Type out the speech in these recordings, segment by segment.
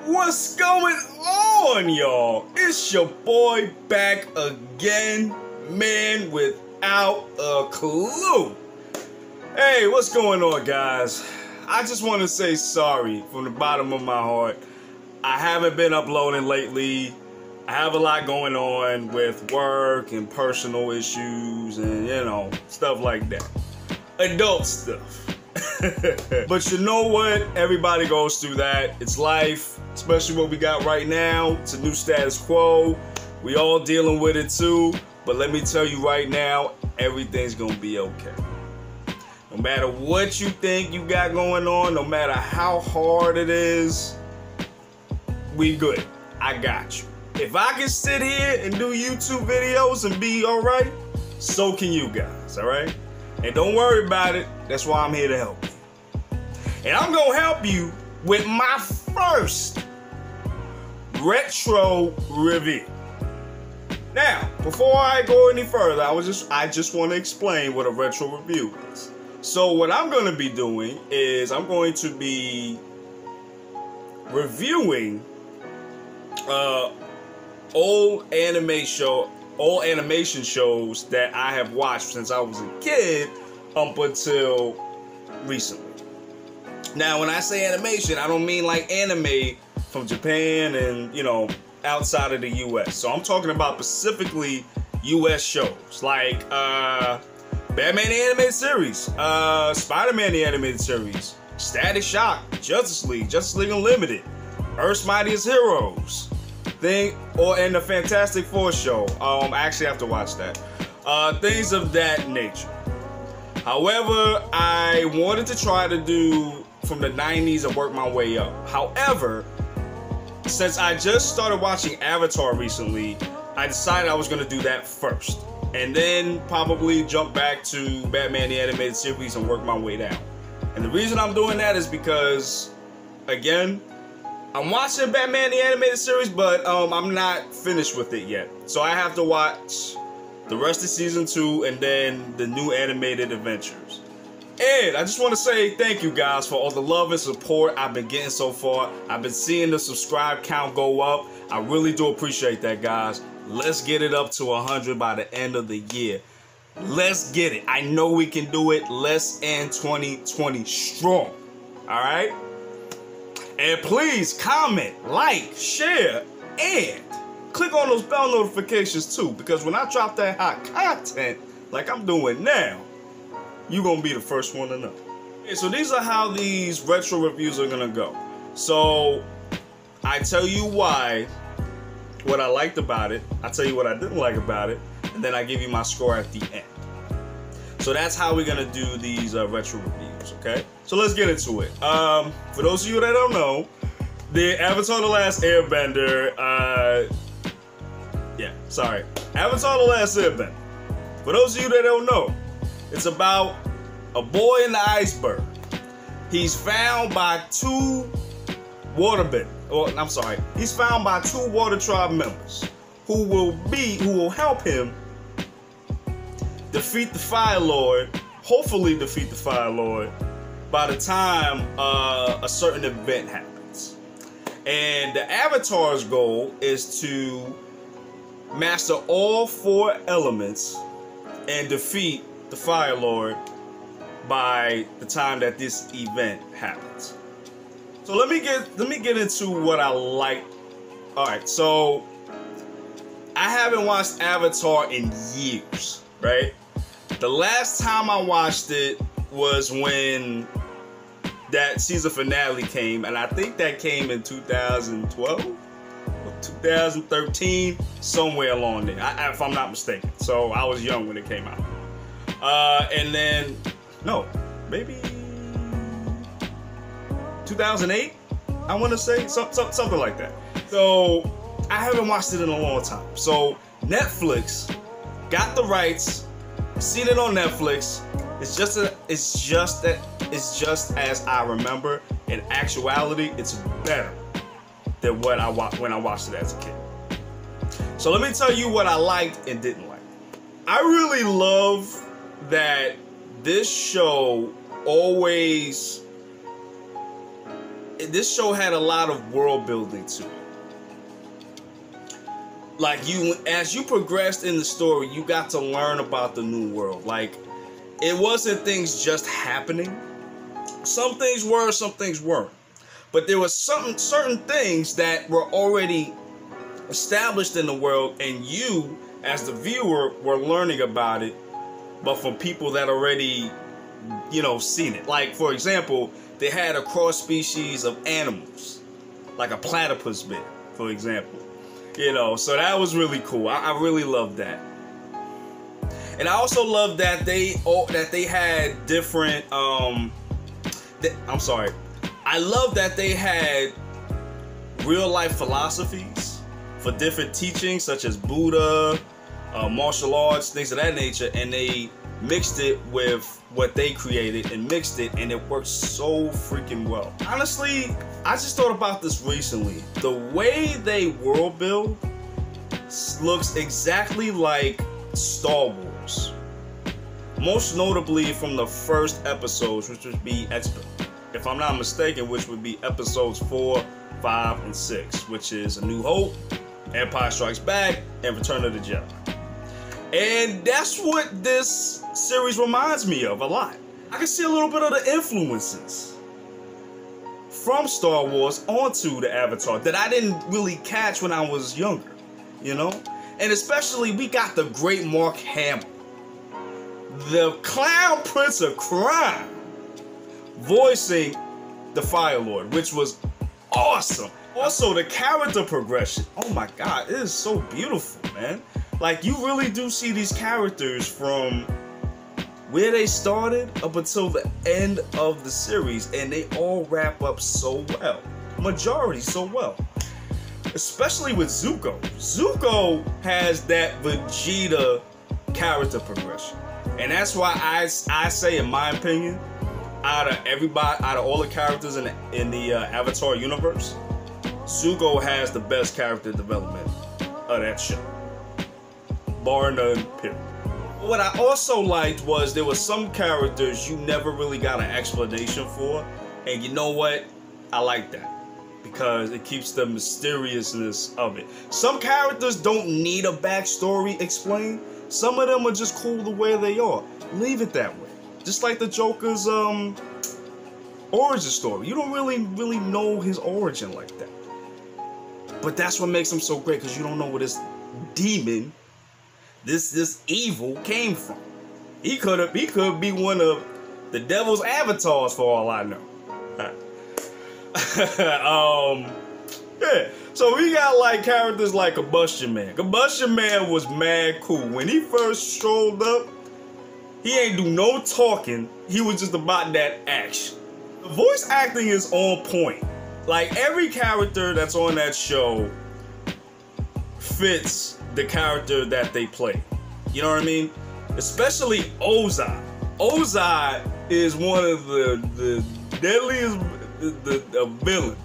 What's going on, y'all? It's your boy back again, man without a clue. Hey, what's going on, guys? I just want to say sorry from the bottom of my heart. I haven't been uploading lately. I have a lot going on with work and personal issues and, you know, stuff like that. Adult stuff. But you know what? Everybody goes through that. It's life, especially what we got right now. It's a new status quo. We all dealing with it too. But let me tell you right now, everything's gonna be okay. No matter what you think you got going on, no matter how hard it is, we good. I got you. If I can sit here and do YouTube videos and be alright, so can you guys, alright? And don't worry about it. That's why I'm here to help you. And I'm gonna help you with my first retro review. Now, before I go any further, I just want to explain what a retro review is. So what I'm gonna be doing is I'm going to be reviewing old animation shows that I have watched since I was a kid up until recently. Now, when I say animation, I don't mean like anime from Japan and, you know, outside of the US. So I'm talking about specifically US shows like Batman the Animated Series, Spider-Man the Animated Series, Static Shock, Justice League Unlimited, Earth's Mightiest Heroes, and the Fantastic Four show. I actually have to watch that. Things of that nature. However, I wanted to try to do from the 90s and work my way up. However, since I just started watching Avatar recently, I decided I was going to do that first. And then probably jump back to Batman the Animated Series and work my way down. And the reason I'm doing that is because, again, I'm watching Batman the Animated Series, but I'm not finished with it yet. So I have to watch the rest of season 2 and then the new animated adventures. And I just want to say thank you guys for all the love and support I've been getting so far. I've been seeing the subscribe count go up. I really do appreciate that, guys. Let's get it up to 100 by the end of the year. Let's get it. I know we can do it. Let's end 2020 strong. All right? And please comment, like, share, and click on those bell notifications too, because when I drop that hot content like I'm doing now, you're going to be the first one to know. Okay, so these are how these retro reviews are going to go. So I tell you what I liked about it, I tell you what I didn't like about it, and then I give you my score at the end. So that's how we're going to do these retro reviews, okay? So let's get into it. For those of you that don't know, the Avatar The Last Airbender, Avatar The Last Airbender. For those of you that don't know, it's about a boy in the iceberg. He's found by he's found by two Water Tribe members who will help him defeat the Fire Lord, hopefully defeat the Fire Lord, by the time a certain event happens. And the Avatar's goal is to master all 4 elements and defeat the Fire Lord by the time that this event happens. So let me get into what I like. All right, so I haven't watched Avatar in years, right? The last time I watched it was when that season finale came, and I think that came in 2012 or 2013, somewhere along there, if I'm not mistaken. So I was young when it came out. And then, no, maybe 2008, I want to say, something like that. So I haven't watched it in a long time. So Netflix got the rights, seen it on Netflix. It's just as I remember. In actuality, it's better than when I watched it as a kid. So let me tell you what I liked and didn't like. I really love that this show always this show had a lot of world building to it. Like, as you progressed in the story, you got to learn about the new world. Like, it wasn't things just happening. Some things were, some things weren't. But there was certain things that were already established in the world, and you, as the viewer, were learning about it, but from people that already, seen it. Like, for example, they had a cross species of animals, like a platypus bear, for example. So that was really cool. I really loved that. And I also loved that they had different, I love that they had real life philosophies for different teachings, such as Buddha, martial arts, things of that nature, and they mixed it with what they created and mixed it, and it worked so freaking well. Honestly, I just thought about this recently. The way they world build looks exactly like Star Wars. Most notably from the first episodes, which would be, if I'm not mistaken, which would be episodes 4, 5, and 6, which is A New Hope, Empire Strikes Back, and Return of the Jedi. And that's what this series reminds me of a lot. I can see a little bit of the influences from Star Wars onto the Avatar that I didn't really catch when I was younger, And especially, we got the great Mark Hamill, the Clown Prince of Crime, voicing the Fire Lord, which was awesome. Also, the character progression. Oh my God, it is so beautiful, man. Like, you really do see these characters from where they started up until the end of the series, and they all wrap up so well. Majority so well. Especially with Zuko. Zuko has that Vegeta character progression. And that's why I say, in my opinion, out of all the characters in the Avatar universe, Zuko has the best character development of that show. Bar none, period. What I also liked was there were some characters you never really got an explanation for, and you know what? I like that because it keeps the mysteriousness of it. Some characters don't need a backstory explained. Some of them are just cool the way they are. Leave it that way. Just like the Joker's origin story. You don't really know his origin like that. But that's what makes him so great, because you don't know where this demon, this evil came from. He could be one of the devil's avatars for all I know. Yeah. So we got like characters like Combustion Man. Combustion Man was mad cool. When he first strolled up, he ain't do no talking. He was just about that action. The voice acting is on point. Like, every character that's on that show fits the character that they play. You know what I mean? Especially Ozai. Ozai is one of the deadliest villain.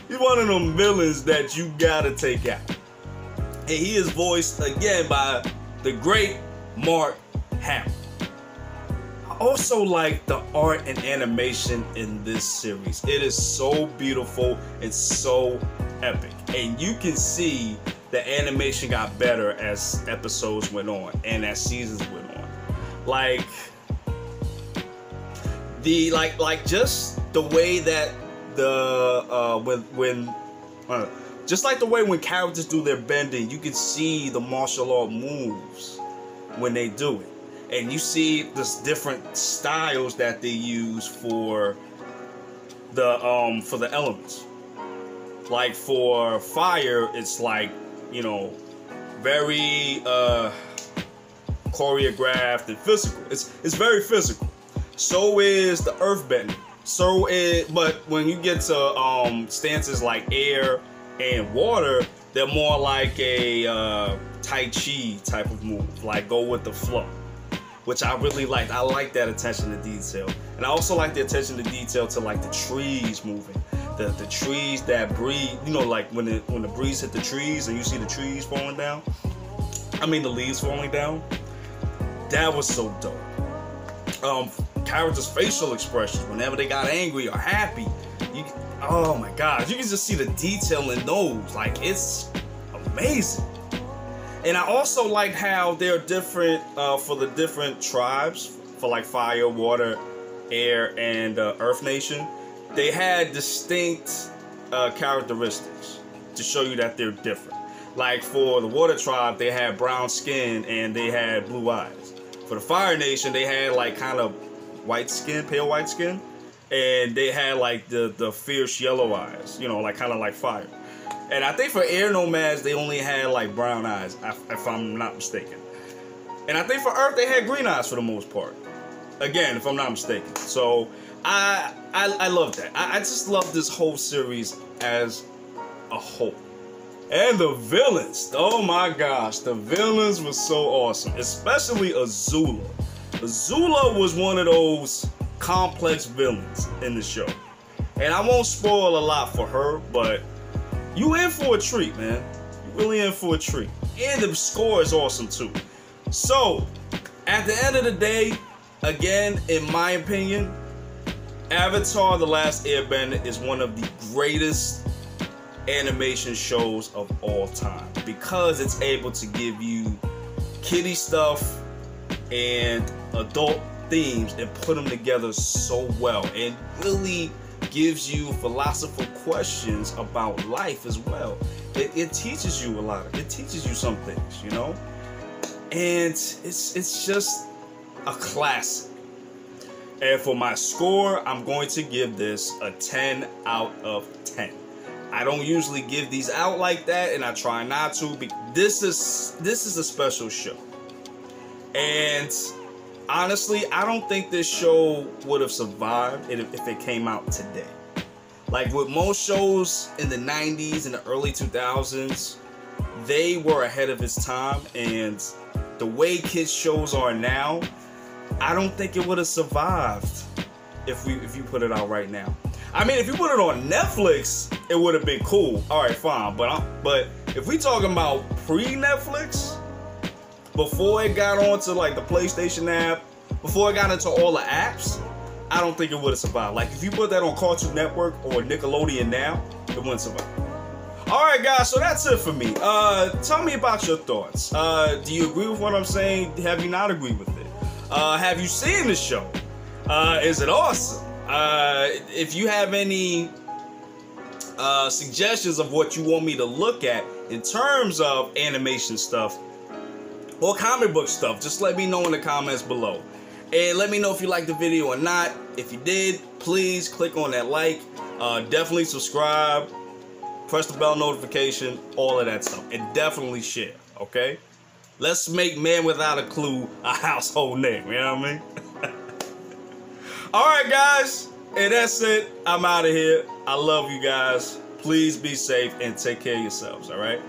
He's one of them villains that you gotta take out. And he is voiced again by the great Mark Hamill. I also like the art and animation in this series. It is so beautiful and so epic. And you can see the animation got better as episodes went on and as seasons went on. Like just the way that just like the way when characters do their bending, you can see the martial art moves when they do it. And you see this different styles that they use for the elements. Like for fire, it's like, very choreographed and physical. It's very physical. So is the earthbending. But when you get to stances like air and water, they're more like a Tai Chi type of move, like go with the flow, which I really liked. I like that attention to detail, and I also like the attention to detail to like the trees moving, the trees that breathe. Like when the breeze hit the trees and you see the trees falling down. I mean the leaves falling down. That was so dope. Characters' facial expressions whenever they got angry or happy, Oh my gosh, you can just see the detail in those. Like, it's amazing. And I also like how they're different for the different tribes, for like fire, water, air, and Earth Nation. They had distinct characteristics to show you that they're different. Like for the water tribe, they had brown skin and they had blue eyes. For the fire nation, they had like kind of white skin, pale white skin, and they had like the fierce yellow eyes, you know, like kind of like fire. And I think for air nomads, they only had like brown eyes, if I'm not mistaken. And I think for Earth, they had green eyes for the most part. Again, if I'm not mistaken. So I love that. I just love this whole series as a whole. And the villains, oh my gosh, the villains were so awesome, especially Azula. Azula was one of those complex villains in the show. And I won't spoil a lot for her, but you in for a treat, man. You really in for a treat. And the score is awesome too. So, at the end of the day, again, in my opinion, Avatar: The Last Airbender is one of the greatest animation shows of all time because it's able to give you kiddie stuff and adult themes and put them together so well, and really gives you philosophical questions about life as well. It teaches you a lot. It teaches you some things, you know, and it's just a classic. And for my score, I'm going to give this a 10 out of 10. I don't usually give these out like that, and I try not to. This is a special show, and honestly, I don't think this show would have survived if it came out today. Like with most shows in the 90s and the early 2000s, they were ahead of its time, and the way kids shows are now, I don't think it would have survived if you put it out right now. I mean, if you put it on Netflix, it would have been cool. All right, fine. But if we talking about pre-Netflix, before it got onto like the PlayStation app, before it got into all the apps, I don't think it would have survived. Like if you put that on Cartoon Network or Nickelodeon now, it wouldn't survive. All right, guys. So that's it for me. Tell me about your thoughts. Do you agree with what I'm saying? Have you not agreed with it? Have you seen the show? Is it awesome? If you have any suggestions of what you want me to look at in terms of animation stuff or comic book stuff, just let me know in the comments below. And let me know if you liked the video or not. If you did, please click on that like. Definitely subscribe. Press the bell notification. All of that stuff. And definitely share, okay? Let's make Man Without a Clue a household name. You know what I mean? Alright guys, and that's it. I'm out of here. I love you guys. Please be safe and take care of yourselves, alright?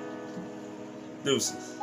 Deuces.